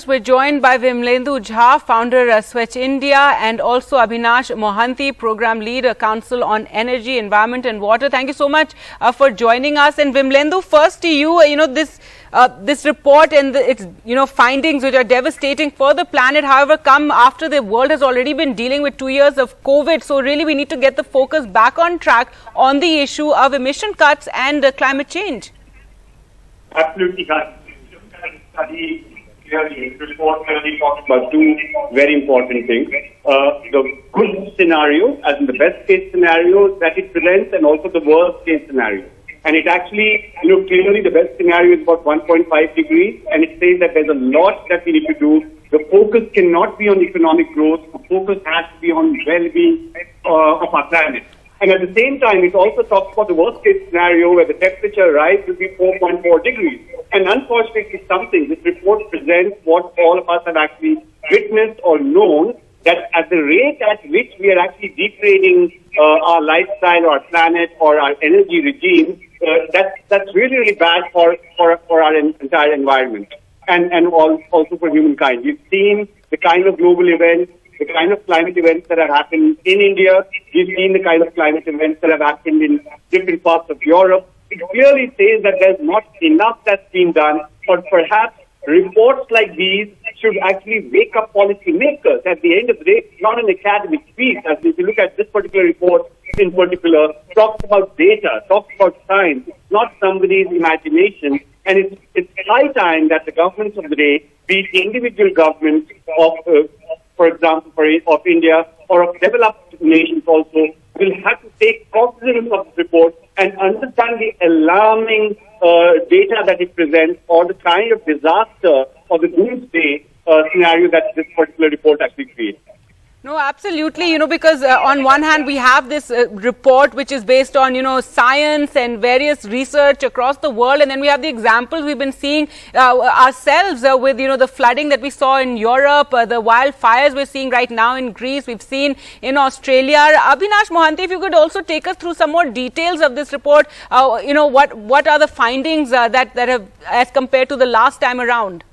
journalists. We're joined by Vimlendu Jha, founder of Swachh India, and also Abhinash Mohanty, program lead, Council on Energy, Environment and Water. Thank you so much for joining us. And Vimlendu, first to you, this report and its findings which are devastating for the planet, however, come after the world has already been dealing with 2 years of COVID. So really we need to get the focus back on track on the issue of emission cuts and climate change. Absolutely, guys. The report clearly talks about two very important things. The good scenario, as in the best case scenario that it presents, and also the worst case scenario. And it actually, clearly the best scenario is about 1.5 degrees, and it says that there's a lot that we need to do. The focus cannot be on economic growth. The focus has to be on well-being of our planet. And at the same time, it also talks about the worst-case scenario where the temperature rise will be 4.4 degrees. And unfortunately, this report presents what all of us have actually witnessed or known, that at the rate at which we are actually degrading our lifestyle, our planet, or our energy regime, that's really, really bad for our entire environment and also for humankind. We've seen the kind of global events, the kind of climate events that have happened in India. We've seen the kind of climate events that have happened in different parts of Europe. It clearly says that there's not enough that's been done, but perhaps reports like these should actually wake up policymakers. At the end of the day, it's not an academic piece. As if you look at this particular report in particular, talks about data, talks about science. It's not somebody's imagination. And it's high time that the governments of the day, be it individual governments of, for example, of India or of developed nations also, will have to take cognizance of this report and understand the alarming data that it presents, or the kind of disaster or the doomsday scenario that this particular report actually creates. No, absolutely, because on one hand we have this report which is based on, science and various research across the world, and then we have the examples we've been seeing ourselves with, the flooding that we saw in Europe, the wildfires we're seeing right now in Greece, we've seen in Australia. Abhinash Mohanty, if you could also take us through some more details of this report, what are the findings that have, as compared to the last time around?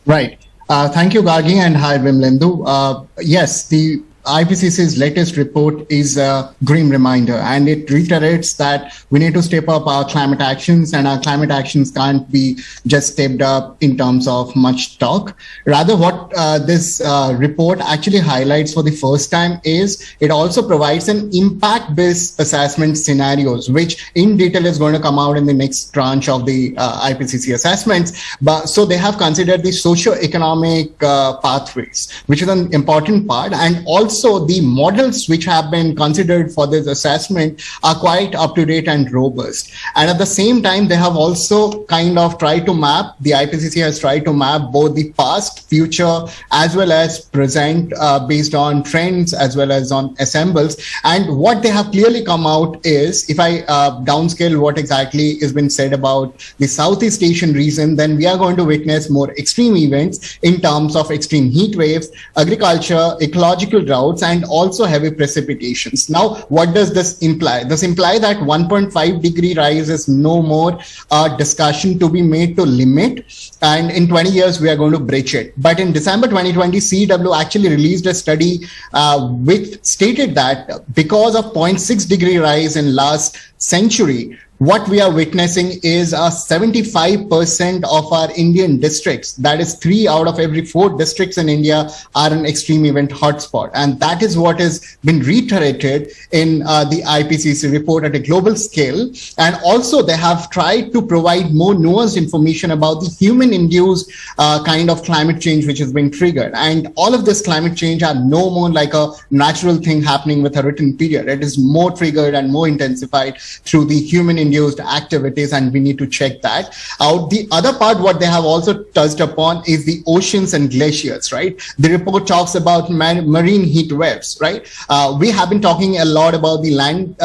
Right. Thank you, Gargi, and hi, Vimlendu. Yes, the IPCC's latest report is a grim reminder, and it reiterates that we need to step up our climate actions, and our climate actions can't be just stepped up in terms of much talk. Rather, what this report actually highlights for the first time is it also provides an impact-based assessment scenarios, which in detail is going to come out in the next tranche of the IPCC assessments. But so they have considered the socio-economic pathways, which is an important part, and also the models which have been considered for this assessment are quite up-to-date and robust. And at the same time, they have also kind of tried to map, the IPCC has tried to map both the past, future, as well as present based on trends as well as on assembles. And what they have clearly come out is, if I downscale what exactly has been said about the Southeast Asian region, then we are going to witness more extreme events in terms of extreme heat waves, agriculture, ecological drought, and also heavy precipitations. Now, what does this imply? This implies that 1.5 degree rise is no more a discussion to be made to limit, and in 20 years we are going to breach it. But in December 2020, CEW actually released a study which stated that because of 0.6 degree rise in last century, what we are witnessing is 75% of our Indian districts, that is 3 out of every 4 districts in India, are an extreme event hotspot. And that is what has been reiterated in the IPCC report at a global scale. And also they have tried to provide more nuanced information about the human-induced kind of climate change which has been triggered. And all of this climate change are no more like a natural thing happening with a written period. It is more triggered and more intensified through the human-induced activities, and we need to check that out. The other part, what they have also touched upon, is the oceans and glaciers, right? The report talks about marine heat waves, right? We have been talking a lot about the land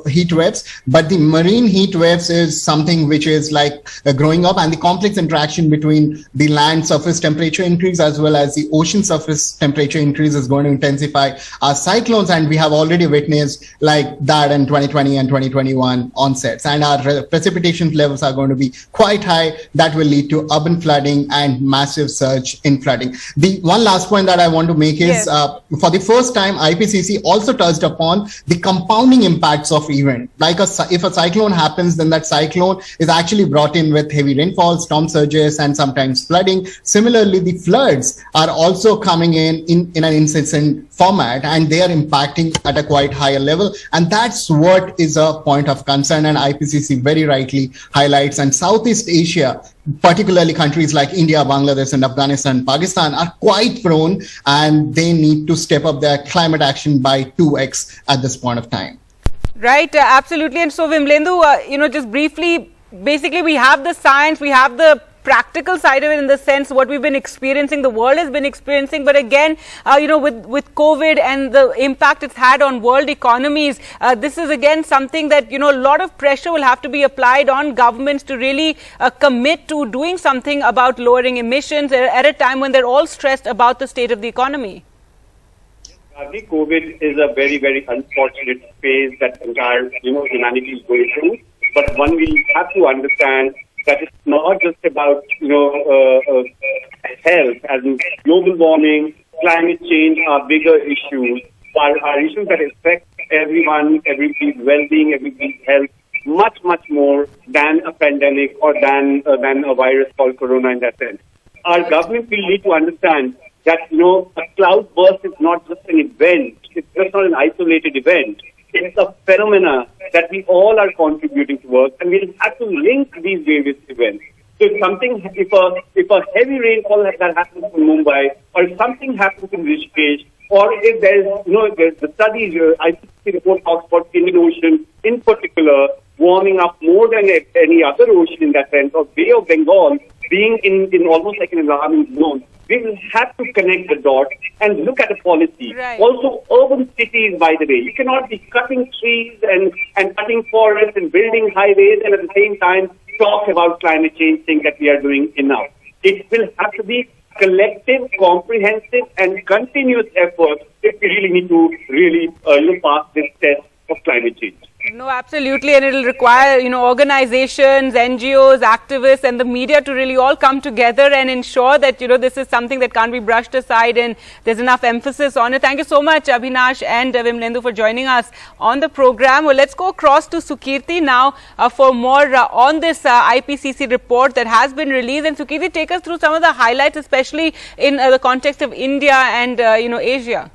heat waves, but the marine heat waves is something which is like growing up, and the complex interaction between the land surface temperature increase as well as the ocean surface temperature increase is going to intensify our cyclones, and we have already witnessed like that in 2020 and 2021 onsets. and our precipitation levels are going to be quite high. That will lead to urban flooding and massive surge in flooding. The one last point that I want to make is, for the first time, IPCC also touched upon the compounding impacts of event. Like if a cyclone happens, then that cyclone is actually brought in with heavy rainfall, storm surges, and sometimes flooding. Similarly, the floods are also coming in an incessant format, and they are impacting at a quite higher level. And that's what is a point of concern, and IPCC very rightly highlights. And Southeast Asia, particularly countries like India, Bangladesh, and Afghanistan, Pakistan, are quite prone, and they need to step up their climate action by 2x at this point of time. Right, absolutely. And so, Vimlendu, just briefly, basically we have the science, we have the practical side of it in the sense what we've been experiencing, the world has been experiencing. But again, with COVID and the impact it's had on world economies, this is again something that, a lot of pressure will have to be applied on governments to really commit to doing something about lowering emissions at a time when they're all stressed about the state of the economy. COVID is a very, very unfortunate phase that entire, humanity is going through. But one will have to understand that it's not just about, health, as in global warming, climate change are bigger issues, are issues that affect everyone, everybody's well-being, everybody's health, much, much more than a pandemic or than a virus called corona in that sense. Our government will need to understand that, a cloud burst is not just an event. It's just not an isolated event. It's a phenomena that we all are contributing towards, and we'll have to link these various events. So if a heavy rainfall that happens in Mumbai, or if something happens in Rishikesh, or if there's the studies, IPCC report talks about Indian Ocean in particular warming up more than any other ocean in that sense, or Bay of Bengal being in almost like an alarming zone. We will have to connect the dots and look at a policy. Right. Also, urban cities, by the way. You cannot be cutting trees and cutting forests and building highways and at the same time talk about climate change, saying that we are doing enough. It will have to be collective, comprehensive and continuous effort if we really need to pass this test of climate change. No, absolutely. And it'll require, organizations, NGOs, activists and the media to really all come together and ensure that, this is something that can't be brushed aside and there's enough emphasis on it. Thank you so much, Abhinash and Vimlendu, for joining us on the program. Well, let's go across to Sukirti now for more on this IPCC report that has been released. And Sukirti, take us through some of the highlights, especially in the context of India and, Asia.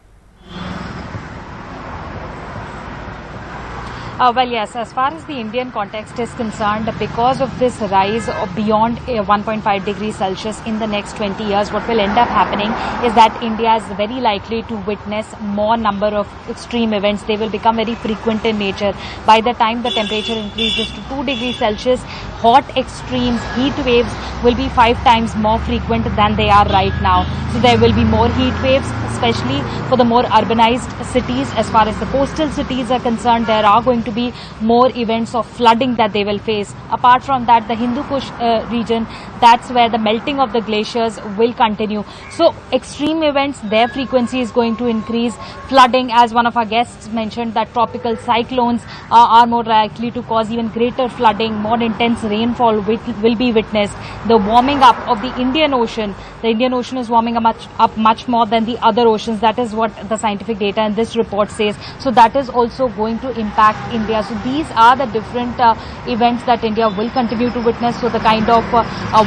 Well, yes, as far as the Indian context is concerned, because of this rise of beyond 1.5 degrees Celsius in the next 20 years, what will end up happening is that India is very likely to witness more number of extreme events. They will become very frequent in nature. By the time the temperature increases to 2 degrees Celsius, hot extremes, heat waves will be 5 times more frequent than they are right now. So there will be more heat waves, especially for the more urbanized cities. As far as the coastal cities are concerned, there are going to be more events of flooding that they will face. Apart from that, the Hindu Kush region, that's where the melting of the glaciers will continue. So extreme events, their frequency is going to increase. Flooding, as one of our guests mentioned, that tropical cyclones are more likely to cause even greater flooding. More intense rainfall will be witnessed. The warming up of the Indian Ocean is warming up much more than the other oceans. That is what the scientific data in this report says. So that is also going to impact India. So these are the different events that India will continue to witness. So the kind of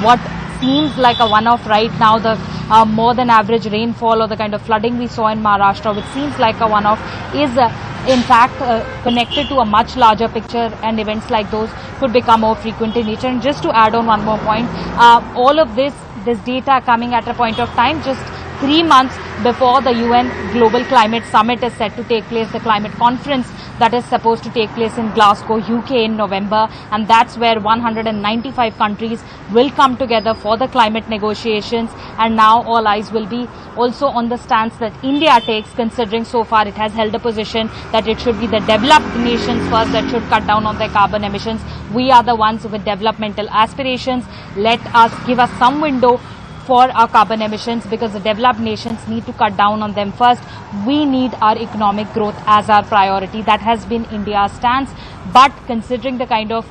what seems like a one-off right now, the more than average rainfall or the kind of flooding we saw in Maharashtra, which seems like a one-off, is in fact connected to a much larger picture, and events like those could become more frequent in nature. And just to add on one more point, all of this data coming at a point of time just 3 months before the UN Global Climate Summit is set to take place, the climate conference that is supposed to take place in Glasgow, UK in November, and that's where 195 countries will come together for the climate negotiations. And now all eyes will be also on the stance that India takes, considering so far it has held a position that it should be the developed nations first that should cut down on their carbon emissions. We are the ones with developmental aspirations. Give us some window for our carbon emissions, because the developed nations need to cut down on them first. We need our economic growth as our priority. That has been India's stance. But considering the kind of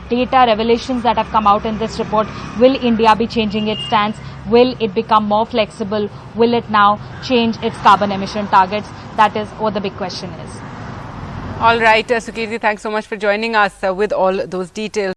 data revelations that have come out in this report, will India be changing its stance? Will it become more flexible? Will it now change its carbon emission targets? That is what the big question is. All right, Sukirti, thanks so much for joining us with all those details.